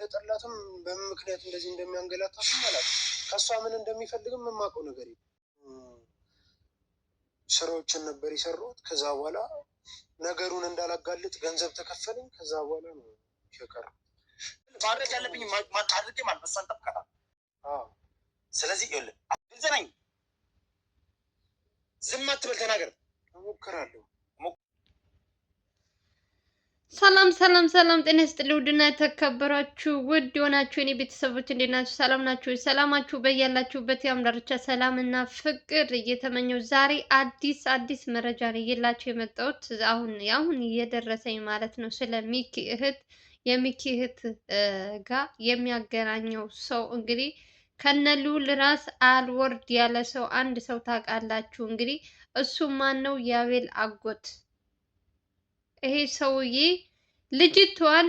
እንደጠላትም በምን ምክንያት እንደዚህ እንደሚያንገላታትም አላውቅም። ከእሷ ምን እንደሚፈልግም የማውቀው ነገር የለም። ስራዎችን ነበር የሰራሁት። ከዛ በኋላ ነገሩን እንዳላጋልጥ ገንዘብ ተከፈለኝ። ከዛ በኋላ ነው የቀረው። ማድረግ ያለብኝ አድርጌ ማለት እሷን ጠብቃታለሁ። ስለዚህ ይኸውልህ ግልጽ ነኝ። ዝም አትበል፣ ተናገር። እሞክራለሁ። ሰላም ሰላም ሰላም፣ ጤና ይስጥልኝ ውድና የተከበራችሁ ውድ የሆናችሁ የኔ ቤተሰቦች እንዴት ናችሁ? ሰላም ናችሁ? ሰላማችሁ በያላችሁበት ያም ዳርቻ ሰላም እና ፍቅር እየተመኘው ዛሬ አዲስ መረጃ ነው እየላችሁ የመጣሁት። አሁን እየደረሰኝ ማለት ነው ስለ ሚኪ እህት የሚኪ እህት ጋር የሚያገናኘው ሰው እንግዲህ ከነልዑል ራስ አልወርድ ያለ ሰው አንድ ሰው ታውቃላችሁ። እንግዲህ እሱ ማን ነው? የአቤል አጎት። ይሄ ሰውዬ ልጅቷን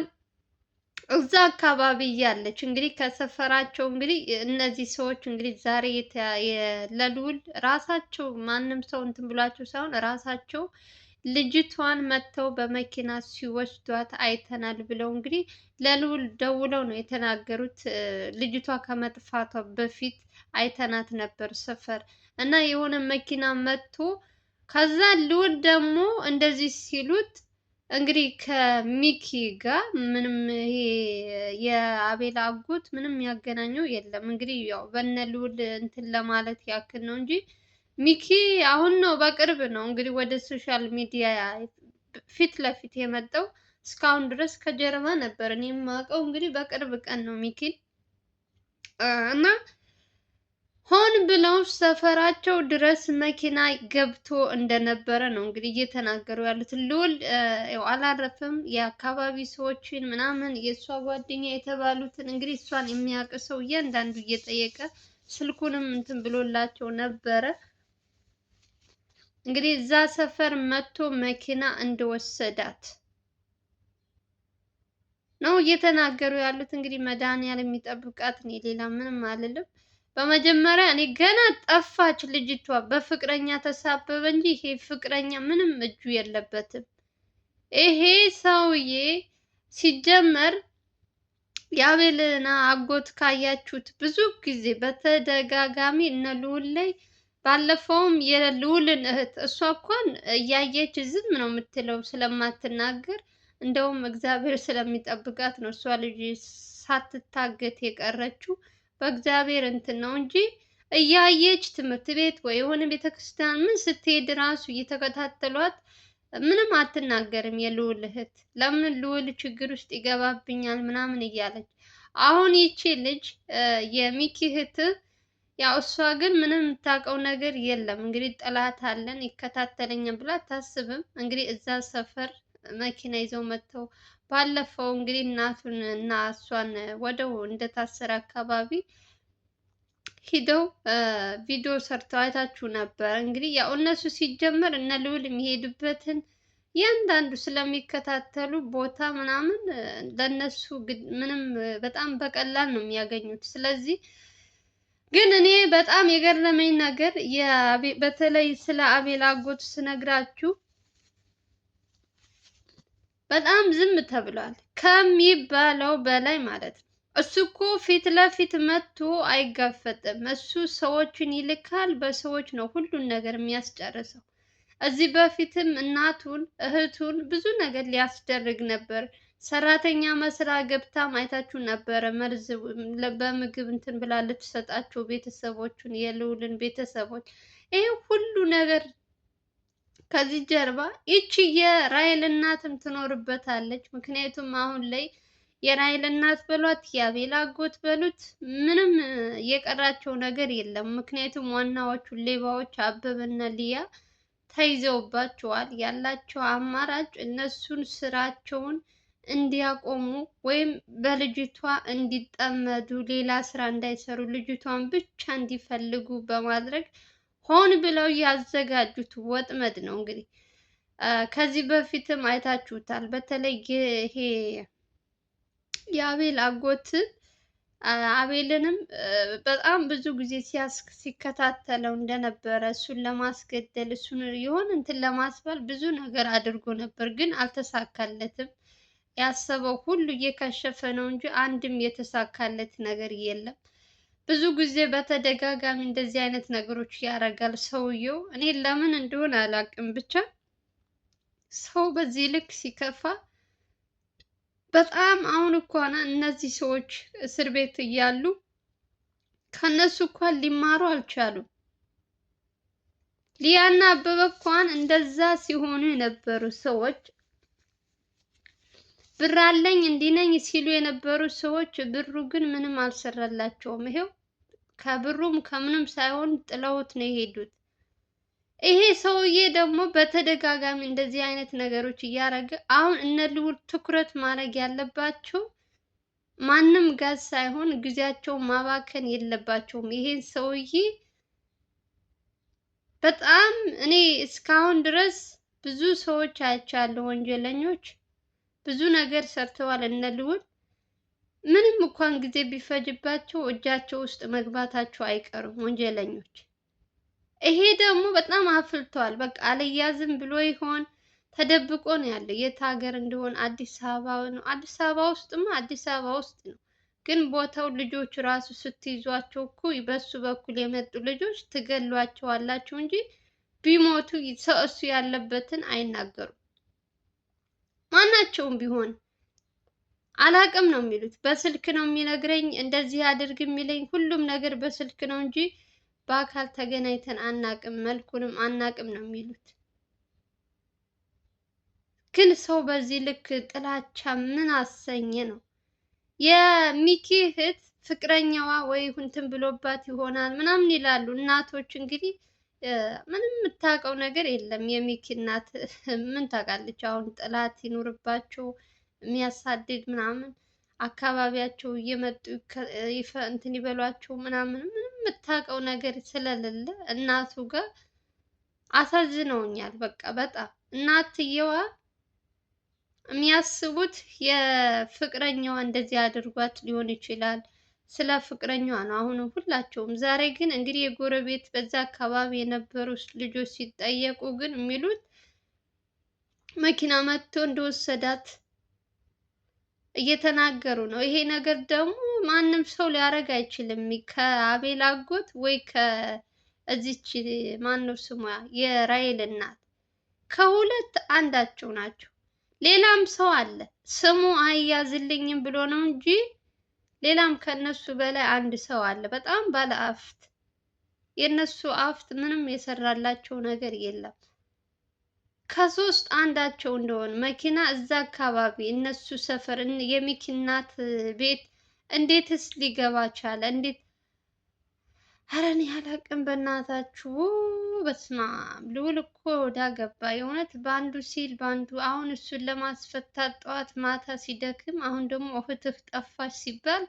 እዛ አካባቢ እያለች እንግዲህ ከሰፈራቸው እንግዲህ እነዚህ ሰዎች እንግዲህ ዛሬ ለልዑል ራሳቸው ማንም ሰው እንትን ብሏቸው ሳይሆን ራሳቸው ልጅቷን መጥተው በመኪና ሲወስዷት አይተናል ብለው እንግዲህ ለልዑል ደውለው ነው የተናገሩት። ልጅቷ ከመጥፋቷ በፊት አይተናት ነበር ሰፈር እና የሆነ መኪና መጥቶ ከዛ ልዑል ደግሞ እንደዚህ ሲሉት እንግዲህ ከሚኪ ጋር ምንም ይሄ የአቤል አጎት ምንም ያገናኘው የለም። እንግዲህ ያው በነ ልዑል እንትን ለማለት ያክል ነው እንጂ ሚኪ አሁን ነው በቅርብ ነው እንግዲህ ወደ ሶሻል ሚዲያ ፊት ለፊት የመጣው። እስካሁን ድረስ ከጀርባ ነበር እኔ የማውቀው። እንግዲህ በቅርብ ቀን ነው ሚኪን እና ሆን ብለው ሰፈራቸው ድረስ መኪና ገብቶ እንደነበረ ነው እንግዲህ እየተናገሩ ያሉት። ልዑል አላረፈም። የአካባቢ ሰዎችን ምናምን የእሷ ጓደኛ የተባሉትን እንግዲህ እሷን የሚያውቅ ሰው እያንዳንዱ እየጠየቀ ስልኩንም እንትን ብሎላቸው ነበረ። እንግዲህ እዛ ሰፈር መጥቶ መኪና እንደወሰዳት ነው እየተናገሩ ያሉት። እንግዲህ መድኃኒዓለም የሚጠብቃት እኔ ሌላ ምንም አልልም። በመጀመሪያ እኔ ገና ጠፋች ልጅቷ በፍቅረኛ ተሳበበ እንጂ ይሄ ፍቅረኛ ምንም እጁ የለበትም። ይሄ ሰውዬ ሲጀመር የአቤልና አጎት ካያችሁት ብዙ ጊዜ በተደጋጋሚ እነ ልዑል ላይ ባለፈውም የልዑልን እህት እሷ እንኳን እያየች ዝም ነው የምትለው ስለማትናገር፣ እንደውም እግዚአብሔር ስለሚጠብቃት ነው እሷ ልጅ ሳትታገት የቀረችው። በእግዚአብሔር እንትን ነው እንጂ እያየች ትምህርት ቤት ወይ የሆነ ቤተክርስቲያን ምን ስትሄድ ራሱ እየተከታተሏት ምንም አትናገርም የልዑል እህት። ለምን ልዑል ችግር ውስጥ ይገባብኛል ምናምን እያለች። አሁን ይቺ ልጅ የሚኪ እህት ያው እሷ ግን ምንም የምታውቀው ነገር የለም። እንግዲህ ጠላት አለን ይከታተለኛል ብላ አታስብም። እንግዲህ እዛ ሰፈር መኪና ይዘው መጥተው ባለፈው እንግዲህ እናቱን እና እሷን ወደው እንደታሰረ አካባቢ ሂደው ቪዲዮ ሰርተው አይታችሁ ነበር። እንግዲህ ያው እነሱ ሲጀመር እነ ልዑል የሚሄዱበትን እያንዳንዱ ስለሚከታተሉ ቦታ ምናምን ለነሱ ምንም በጣም በቀላል ነው የሚያገኙት። ስለዚህ ግን እኔ በጣም የገረመኝ ነገር በተለይ ስለ አቤል አጎት ስነግራችሁ በጣም ዝም ተብሏል ከሚባለው በላይ ማለት ነው። እሱ እኮ ፊት ለፊት መጥቶ አይጋፈጥም። እሱ ሰዎችን ይልካል፣ በሰዎች ነው ሁሉን ነገር የሚያስጨርሰው። እዚህ በፊትም እናቱን እህቱን ብዙ ነገር ሊያስደርግ ነበር። ሰራተኛ መስራ ገብታም አይታችሁ ነበረ። መርዝ በምግብ እንትን ብላ ልትሰጣቸው ቤተሰቦቹን የልዑልን ቤተሰቦች ይሄ ሁሉ ነገር ከዚህ ጀርባ ይቺ የራይል እናትም ትኖርበታለች። ምክንያቱም አሁን ላይ የራይል እናት በሏት የአቤል አጎት በሉት ምንም የቀራቸው ነገር የለም። ምክንያቱም ዋናዎቹ ሌባዎች አበበና ሊያ ተይዘውባቸዋል። ያላቸው አማራጭ እነሱን ስራቸውን እንዲያቆሙ ወይም በልጅቷ እንዲጠመዱ ሌላ ስራ እንዳይሰሩ ልጅቷን ብቻ እንዲፈልጉ በማድረግ ሆን ብለው ያዘጋጁት ወጥመድ ነው። እንግዲህ ከዚህ በፊትም አይታችሁታል። በተለይ ይሄ የአቤል አጎት አቤልንም በጣም ብዙ ጊዜ ሲከታተለው እንደነበረ እሱን ለማስገደል እሱን የሆነ እንትን ለማስባል ብዙ ነገር አድርጎ ነበር፣ ግን አልተሳካለትም። ያሰበው ሁሉ እየከሸፈ ነው እንጂ አንድም የተሳካለት ነገር የለም። ብዙ ጊዜ በተደጋጋሚ እንደዚህ አይነት ነገሮች ያደርጋል ሰውየው። እኔ ለምን እንደሆነ አላውቅም፣ ብቻ ሰው በዚህ ልክ ሲከፋ በጣም አሁን እንኳን እነዚህ ሰዎች እስር ቤት እያሉ ከነሱ እንኳን ሊማሩ አልቻሉም። ሊያና አበበ እንኳን እንደዛ ሲሆኑ የነበሩ ሰዎች ብር አለኝ እንዲህ ነኝ ሲሉ የነበሩ ሰዎች ብሩ ግን ምንም አልሰራላቸውም። ይሄው ከብሩም ከምንም ሳይሆን ጥለውት ነው የሄዱት። ይሄ ሰውዬ ደግሞ በተደጋጋሚ እንደዚህ አይነት ነገሮች እያደረገ አሁን እነ ልዑል ትኩረት ማድረግ ያለባቸው ማንም ጋዝ ሳይሆን ጊዜያቸውን ማባከን የለባቸውም። ይሄን ሰውዬ በጣም እኔ እስካሁን ድረስ ብዙ ሰዎች አይቻለሁ፣ ወንጀለኞች ብዙ ነገር ሰርተዋል። እነ ልዑል ምንም እንኳን ጊዜ ቢፈጅባቸው እጃቸው ውስጥ መግባታቸው አይቀርም ወንጀለኞች። ይሄ ደግሞ በጣም አፍልተዋል። በቃ አልያዝም ብሎ ይሆን ተደብቆ ነው ያለው። የት ሀገር እንደሆነ አዲስ አበባ ነው። አዲስ አበባ ውስጥማ አዲስ አበባ ውስጥ ነው። ግን ቦታው ልጆች ራሱ ስትይዟቸው እኮ በሱ በኩል የመጡ ልጆች ትገሏቸዋላችሁ እንጂ ቢሞቱ እሱ ያለበትን አይናገሩም። ማናቸውም ቢሆን አላቅም ነው የሚሉት። በስልክ ነው የሚነግረኝ፣ እንደዚህ አድርግ የሚለኝ ሁሉም ነገር በስልክ ነው እንጂ በአካል ተገናኝተን አናቅም፣ መልኩንም አናቅም ነው የሚሉት። ግን ሰው በዚህ ልክ ጥላቻ ምን አሰኘ ነው? የሚኪ እህት ፍቅረኛዋ ወይ እንትን ብሎባት ይሆናል ምናምን ይላሉ እናቶች። እንግዲህ ምንም የምታውቀው ነገር የለም። የሚኪ እናት ምን ታውቃለች? አሁን ጥላት ይኑርባቸው የሚያሳድድ ምናምን አካባቢያቸው እየመጡ እንትን ይበሏቸው ምናምን ምንም የምታውቀው ነገር ስለሌለ እናቱ ጋር አሳዝነውኛል። በቃ በጣም እናትየዋ የሚያስቡት የፍቅረኛዋ እንደዚህ አድርጓት ሊሆን ይችላል። ስለ ፍቅረኛዋ ነው አሁንም ሁላቸውም። ዛሬ ግን እንግዲህ የጎረቤት በዛ አካባቢ የነበሩ ልጆች ሲጠየቁ ግን የሚሉት መኪና መጥቶ እንደወሰዳት እየተናገሩ ነው። ይሄ ነገር ደግሞ ማንም ሰው ሊያደርግ አይችልም። ከአቤል አጎት ወይ ከዚች ማነው ስሟ የራይል እናት ከሁለት አንዳቸው ናቸው። ሌላም ሰው አለ ስሙ አያዝልኝም ብሎ ነው እንጂ ሌላም ከነሱ በላይ አንድ ሰው አለ። በጣም ባለ አፍት፣ የነሱ አፍት ምንም የሰራላቸው ነገር የለም። ከሶስት አንዳቸው እንደሆነ መኪና እዛ አካባቢ እነሱ ሰፈር የሚኪ እናት ቤት እንዴትስ ሊገባ ቻለ? እንዴት? ኧረ እኔ አላቅም በእናታችሁ። በስመ አብ ልዑል እኮ ወዳ ገባ የእውነት በአንዱ ሲል በአንዱ። አሁን እሱን ለማስፈታት ጠዋት ማታ ሲደክም፣ አሁን ደግሞ እህትህ ጠፋች ሲባል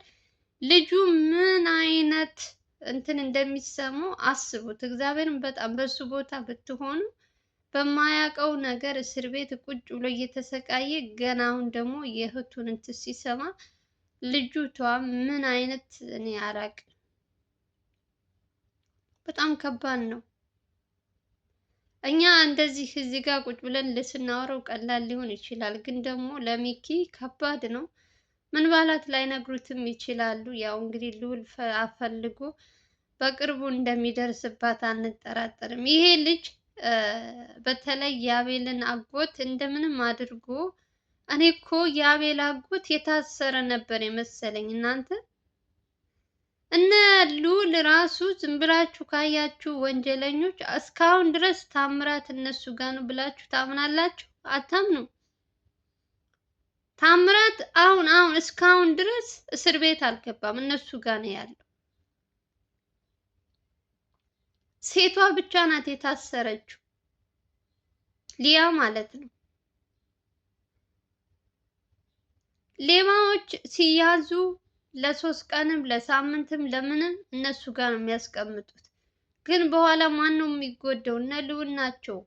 ልጁ ምን አይነት እንትን እንደሚሰማው አስቡት። እግዚአብሔርን በጣም በሱ ቦታ ብትሆኑ በማያውቀው ነገር እስር ቤት ቁጭ ብሎ እየተሰቃየ ገና አሁን ደግሞ የእህቱን እንትን ሲሰማ ልጁቷ ምን አይነት እኔ አላቅም። በጣም ከባድ ነው። እኛ እንደዚህ እዚህ ጋር ቁጭ ብለን ስናወራው ቀላል ሊሆን ይችላል፣ ግን ደግሞ ለሚኪ ከባድ ነው። ምን ባላት ላይነግሩትም ይችላሉ። ያው እንግዲህ ልዑል አፈልጎ በቅርቡ እንደሚደርስባት አንጠራጠርም። ይሄ ልጅ በተለይ የአቤልን አጎት እንደምንም አድርጎ፣ እኔ እኮ የአቤል አጎት የታሰረ ነበር የመሰለኝ እናንተ። እነ ልዑል ራሱ ዝም ብላችሁ ካያችሁ ወንጀለኞች እስካሁን ድረስ ታምራት እነሱ ጋር ነው ብላችሁ ታምናላችሁ? አታምኑ። ታምራት አሁን እስካሁን ድረስ እስር ቤት አልገባም፣ እነሱ ጋር ነው ያለው። ሴቷ ብቻ ናት የታሰረችው፣ ሊያ ማለት ነው። ሌባዎች ሲያዙ ለሶስት ቀንም ለሳምንትም ለምንም እነሱ ጋር ነው የሚያስቀምጡት። ግን በኋላ ማን ነው የሚጎዳው? እነ ልዑል ናቸው።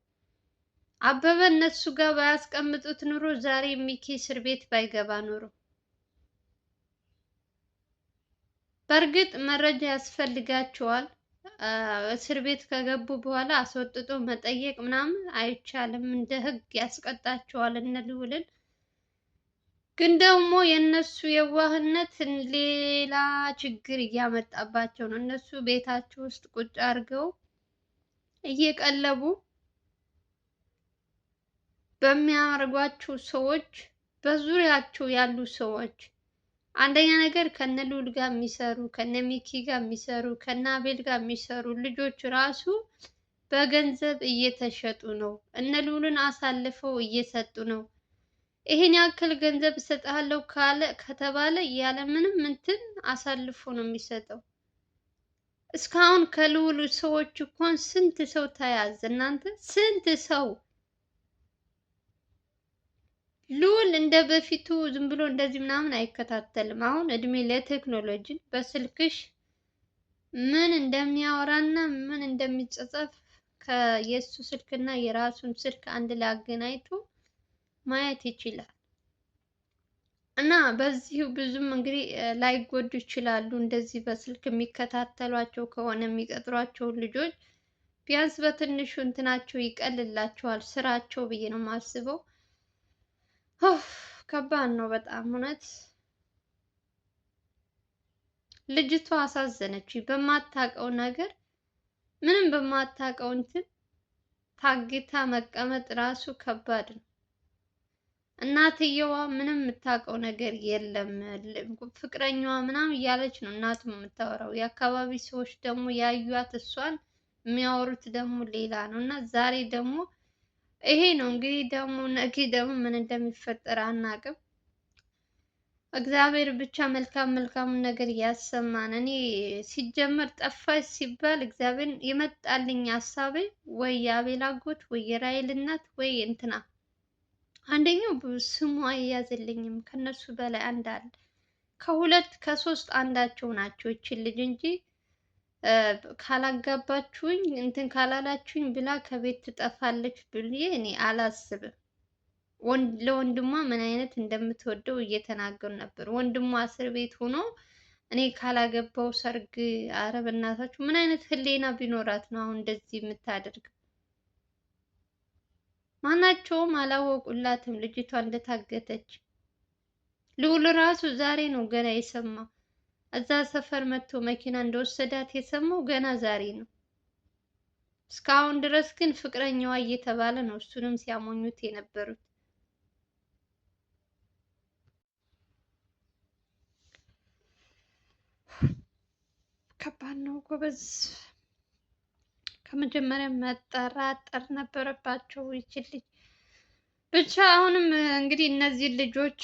አበበ እነሱ ጋር ባያስቀምጡት ኑሮ ዛሬ ሚኪ እስር ቤት ባይገባ ኑሮ። በእርግጥ መረጃ ያስፈልጋቸዋል። እስር ቤት ከገቡ በኋላ አስወጥቶ መጠየቅ ምናምን አይቻልም። እንደ ሕግ ያስቀጣቸዋል እነ ልዑልን። ግን ደግሞ የእነሱ የዋህነት ሌላ ችግር እያመጣባቸው ነው። እነሱ ቤታቸው ውስጥ ቁጭ አድርገው እየቀለቡ በሚያደርጓቸው ሰዎች፣ በዙሪያቸው ያሉ ሰዎች አንደኛ ነገር ከነ ልዑል ጋር የሚሰሩ ከነ ሚኪ ጋር የሚሰሩ ከነ አቤል ጋር የሚሰሩ ልጆች ራሱ በገንዘብ እየተሸጡ ነው። እነ ልዑልን አሳልፈው እየሰጡ ነው። ይሄን ያክል ገንዘብ እሰጥሃለሁ ከተባለ ያለ ምንም እንትን አሳልፎ ነው የሚሰጠው። እስካሁን ከልዑል ሰዎች እንኳን ስንት ሰው ተያዘ እናንተ? ስንት ሰው። ልዑል እንደ በፊቱ ዝም ብሎ እንደዚህ ምናምን አይከታተልም። አሁን እድሜ ለቴክኖሎጂ በስልክሽ ምን እንደሚያወራና ምን እንደሚጻጻፍ የእሱ ስልክና የራሱን ስልክ አንድ ላይ አገናኝቶ ማየት ይችላል። እና በዚሁ ብዙም እንግዲህ ላይጎዱ ይችላሉ። እንደዚህ በስልክ የሚከታተሏቸው ከሆነ የሚቀጥሯቸውን ልጆች ቢያንስ በትንሹ እንትናቸው ይቀልላቸዋል ስራቸው ብዬ ነው የማስበው። ከባድ ነው በጣም እውነት። ልጅቷ አሳዘነች። በማታውቀው ነገር ምንም በማታውቀው እንትን ታግታ መቀመጥ ራሱ ከባድ ነው። እናትየዋ ምንም የምታውቀው ነገር የለም። ፍቅረኛዋ ምናምን እያለች ነው እናቱ የምታወራው። የአካባቢ ሰዎች ደግሞ ያዩት እሷን የሚያወሩት ደግሞ ሌላ ነው። እና ዛሬ ደግሞ ይሄ ነው እንግዲህ ደግሞ ነገ ደግሞ ምን እንደሚፈጠር አናውቅም። እግዚአብሔር ብቻ መልካም መልካሙን ነገር ያሰማን። እኔ ሲጀመር ጠፋች ሲባል እግዚአብሔር የመጣልኝ ሀሳቤ ወይ የአቤል አጎት ወይ የራሔል እናት ወይ እንትና አንደኛው ስሙ አያዝልኝም። ከነሱ በላይ አንድ አለ። ከሁለት ከሶስት አንዳቸው ናቸው ይችን ልጅ እንጂ ካላጋባችሁኝ እንትን ካላላችሁኝ ብላ ከቤት ትጠፋለች ብዬ እኔ አላስብም። ለወንድሟ ምን አይነት እንደምትወደው እየተናገሩ ነበር። ወንድሟ እስር ቤት ሆኖ እኔ ካላገባው ሰርግ፣ ኧረ በእናታችሁ ምን አይነት ህሊና ቢኖራት ነው አሁን እንደዚህ የምታደርገው? ማናቸውም አላወቁላትም ልጅቷ እንደታገተች። ልዑል ራሱ ዛሬ ነው ገና የሰማው። እዛ ሰፈር መጥቶ መኪና እንደወሰዳት የሰማው ገና ዛሬ ነው። እስካሁን ድረስ ግን ፍቅረኛዋ እየተባለ ነው እሱንም ሲያሞኙት የነበሩት። ከባድ ነው ጎበዝ። ከመጀመሪያ መጠራጠር ነበረባቸው ይችል ልጅ። ብቻ አሁንም እንግዲህ እነዚህ ልጆች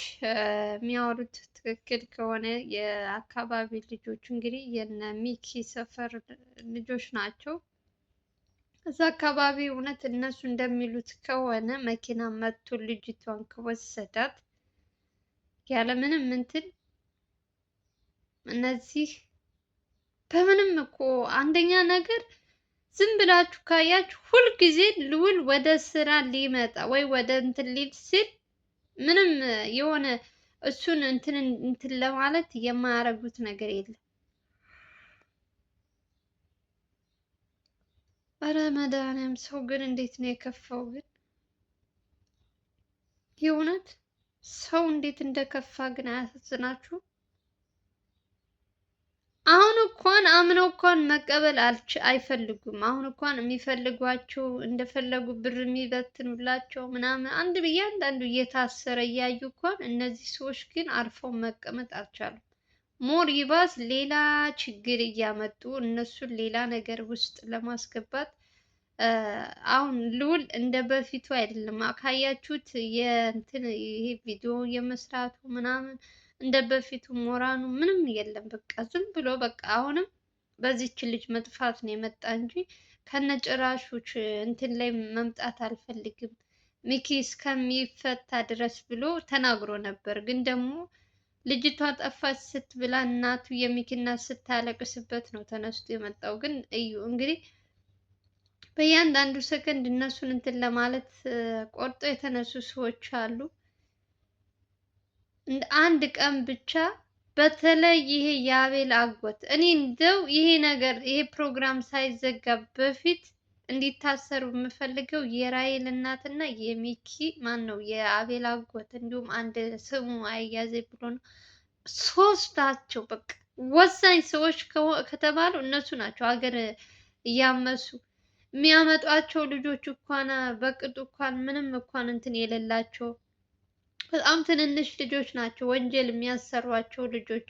የሚያወሩት ትክክል ከሆነ የአካባቢ ልጆች እንግዲህ የነ ሚኪ ሰፈር ልጆች ናቸው። እዛ አካባቢ እውነት እነሱ እንደሚሉት ከሆነ መኪና መጥቶ ልጅቷን ከወሰዳት ያለምንም እንትን እነዚህ በምንም እኮ አንደኛ ነገር ዝም ብላችሁ ካያችሁ ሁልጊዜ ልዑል ወደ ስራ ሊመጣ ወይ ወደ እንትን ሊል ሲል ምንም የሆነ እሱን እንትን ለማለት የማያደርጉት ነገር የለም። ኧረ መድኃኒዓለም ሰው ግን እንዴት ነው የከፋው? ግን የእውነት ሰው እንዴት እንደከፋ ግን አያሳዝናችሁም? አሁን እንኳን አምነው እንኳን መቀበል አይፈልጉም። አሁን እንኳን የሚፈልጓቸው እንደፈለጉ ብር የሚበትኑላቸው ምናምን አንድ በእያንዳንዱ እየታሰረ እያዩ እንኳን እነዚህ ሰዎች ግን አርፈው መቀመጥ አልቻሉም። ሞር ይባስ ሌላ ችግር እያመጡ እነሱን ሌላ ነገር ውስጥ ለማስገባት አሁን ልዑል እንደ በፊቱ አይደለም። ካያችሁት የእንትን ይሄ ቪዲዮ የመስራቱ ምናምን እንደ በፊቱ ሞራኑ ምንም የለም። በቃ ዝም ብሎ በቃ አሁንም በዚች ልጅ መጥፋት ነው የመጣ እንጂ ከነጭራሾች እንትን ላይ መምጣት አልፈልግም ሚኪ እስከሚፈታ ድረስ ብሎ ተናግሮ ነበር። ግን ደግሞ ልጅቷ ጠፋች ስትብላ እናቱ የሚኪ እናት ስታለቅስበት ነው ተነስቶ የመጣው። ግን እዩ እንግዲህ በእያንዳንዱ ሰከንድ እነሱን እንትን ለማለት ቆርጦ የተነሱ ሰዎች አሉ። አንድ ቀን ብቻ በተለይ ይሄ የአቤል አጎት እኔ እንደው ይሄ ነገር ይሄ ፕሮግራም ሳይዘጋ በፊት እንዲታሰሩ የምፈልገው የራሔል እናትና የሚኪ ማን ነው የአቤል አጎት እንዲሁም አንድ ስሙ አያዜ ብሎ ነው። ሶስታቸው በቃ ወሳኝ ሰዎች ከተባሉ እነሱ ናቸው። ሀገር እያመሱ የሚያመጧቸው ልጆች እንኳን በቅጡ እንኳን ምንም እንኳን እንትን የሌላቸው በጣም ትንንሽ ልጆች ናቸው። ወንጀል የሚያሰሯቸው ልጆች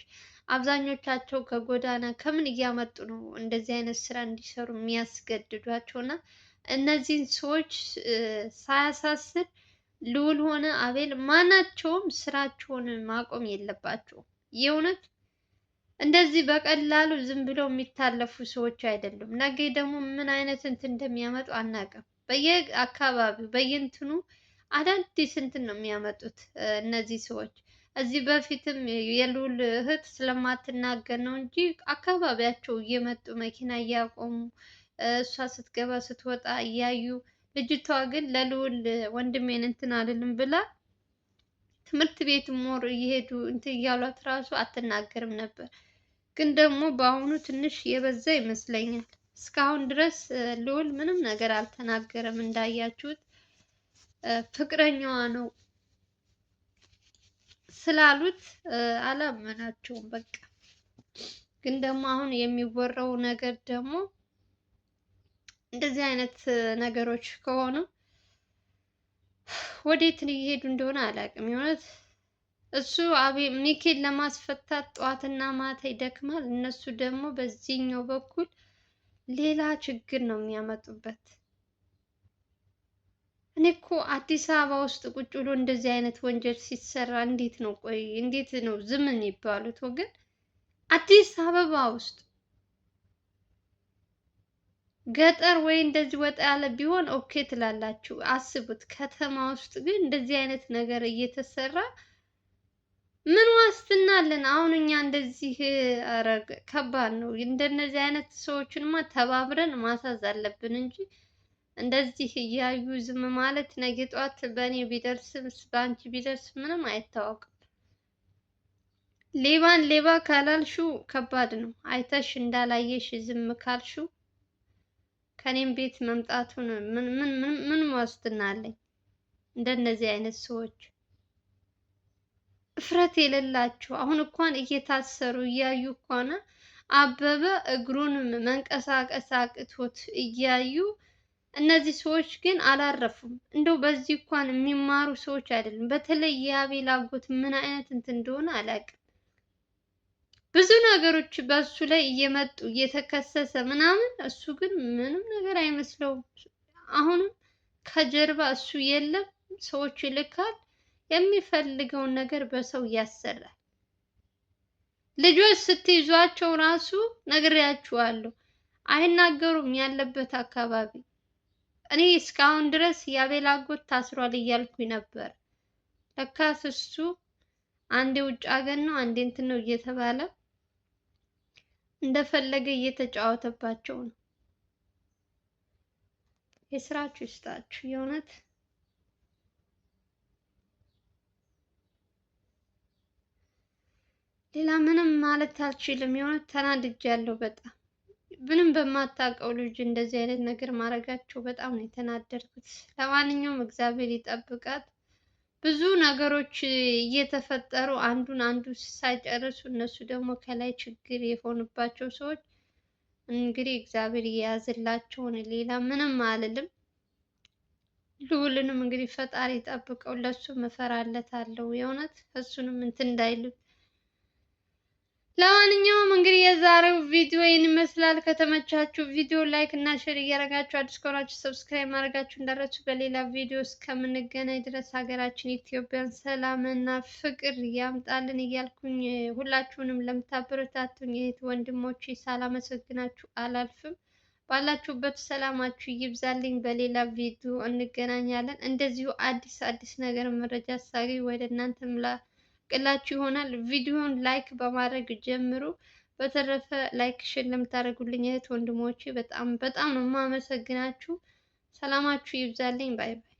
አብዛኞቻቸው ከጎዳና ከምን እያመጡ ነው እንደዚህ አይነት ስራ እንዲሰሩ የሚያስገድዷቸው እና እነዚህን ሰዎች ሳያሳስር ልዑል ሆነ አቤል ማናቸውም ስራቸውን ማቆም የለባቸውም። የእውነት እንደዚህ በቀላሉ ዝም ብለው የሚታለፉ ሰዎች አይደሉም። ነገ ደግሞ ምን አይነት እንትን እንደሚያመጡ አናውቅም። በየአካባቢው በየእንትኑ አዳዲስ እንትን ነው የሚያመጡት እነዚህ ሰዎች። እዚህ በፊትም የልዑል እህት ስለማትናገር ነው እንጂ አካባቢያቸው እየመጡ መኪና እያቆሙ እሷ ስትገባ ስትወጣ እያዩ፣ ልጅቷ ግን ለልዑል ወንድሜን እንትን አልልም ብላ ትምህርት ቤት ሞር እየሄዱ እንትን እያሏት ራሱ አትናገርም ነበር። ግን ደግሞ በአሁኑ ትንሽ የበዛ ይመስለኛል። እስካሁን ድረስ ልዑል ምንም ነገር አልተናገረም። እንዳያችሁት ፍቅረኛዋ ነው ስላሉት አላመናቸውም። በቃ ግን ደግሞ አሁን የሚወራው ነገር ደግሞ እንደዚህ አይነት ነገሮች ከሆኑ ወዴት እየሄዱ እንደሆነ አላውቅም። የሆነት እሱ ሚኪን ለማስፈታት ጠዋትና ማታ ይደክማል። እነሱ ደግሞ በዚህኛው በኩል ሌላ ችግር ነው የሚያመጡበት። እኔ እኮ አዲስ አበባ ውስጥ ቁጭ ብሎ እንደዚህ አይነት ወንጀል ሲሰራ እንዴት ነው ቆይ እንዴት ነው ዝም የሚባሉት? ወገን አዲስ አበባ ውስጥ ገጠር ወይ እንደዚህ ወጣ ያለ ቢሆን ኦኬ ትላላችሁ። አስቡት፣ ከተማ ውስጥ ግን እንደዚህ አይነት ነገር እየተሰራ ምን ዋስትና አለን? አሁን እኛ እንደዚህ ከባድ ነው። እንደነዚህ አይነት ሰዎችንማ ተባብረን ማሳዝ አለብን እንጂ እንደዚህ እያዩ ዝም ማለት ነገ ጧት በእኔ ቢደርስም በአንቺ ቢደርስ ምንም አይታወቅም። ሌባን ሌባ ካላልሽው ከባድ ነው። አይተሽ እንዳላየሽ ዝም ካልሽው ከኔም ቤት መምጣቱን ምን ዋስትና አለኝ? እንደነዚህ አይነት ሰዎች እፍረት የሌላቸው አሁን እንኳን እየታሰሩ እያዩ እንኳን አበበ እግሩን መንቀሳቀስ አቅቶት እያዩ እነዚህ ሰዎች ግን አላረፉም። እንደው በዚህ እንኳን የሚማሩ ሰዎች አይደሉም። በተለይ የአቤል አጎት ምን አይነት እንትን እንደሆነ አላውቅም። ብዙ ነገሮች በእሱ ላይ እየመጡ እየተከሰሰ ምናምን፣ እሱ ግን ምንም ነገር አይመስለውም። አሁንም ከጀርባ እሱ የለም፣ ሰዎች ይልካል፣ የሚፈልገውን ነገር በሰው ያሰራል። ልጆች ስትይዟቸው ራሱ ነግሬያችኋለሁ፣ አይናገሩም ያለበት አካባቢ። እኔ እስካሁን ድረስ የአቤል አጎት ታስሯል እያልኩኝ ነበር። ለካስ እሱ አንዴ ውጭ ሀገር ነው አንዴ እንትን ነው እየተባለ እንደፈለገ እየተጫወተባቸው ነው። የስራችሁ ይስጣችሁ የእውነት። ሌላ ምንም ማለት አልችልም። የእውነት ተናድጃለሁ በጣም። ምንም በማታውቀው ልጅ እንደዚህ አይነት ነገር ማድረጋቸው በጣም ነው የተናደድኩት። ለማንኛውም እግዚአብሔር ይጠብቃት። ብዙ ነገሮች እየተፈጠሩ አንዱ ሳይጨርሱ እነሱ ደግሞ ከላይ ችግር የሆኑባቸው ሰዎች እንግዲህ እግዚአብሔር የያዝላቸውን ሌላ ምንም አልልም። ልዑልንም እንግዲህ ፈጣሪ ጠብቀው፣ ለሱ እፈራለታለሁ የእውነት እሱንም እንትን እንዳይሉ። ለማንኛውም እንግዲህ የዛሬው ቪዲዮ ይህን ይመስላል። ከተመቻችሁ ቪዲዮ ላይክ እና ሼር እያደረጋችሁ አዲስ ከሆናችሁ ሰብስክራይብ ማድረጋችሁ እንዳትረሱ። በሌላ ቪዲዮ እስከምንገናኝ ድረስ ሀገራችን ኢትዮጵያን ሰላም እና ፍቅር ያምጣልን እያልኩኝ ሁላችሁንም ለምታበረታቱኝ እህት ወንድሞቼ ሳላመሰግናችሁ አላልፍም። ባላችሁበት ሰላማችሁ ይብዛልኝ። በሌላ ቪዲዮ እንገናኛለን። እንደዚሁ አዲስ ነገር መረጃ ሳገኝ ወደ እናንተም ቅላችሁ ይሆናል። ቪዲዮን ላይክ በማድረግ ጀምሩ። በተረፈ ላይክ ሼር ለምታደርጉልኝ እህት ወንድሞቼ በጣም ነው የማመሰግናችሁ። ሰላማችሁ ይብዛልኝ። ባይ ባይ።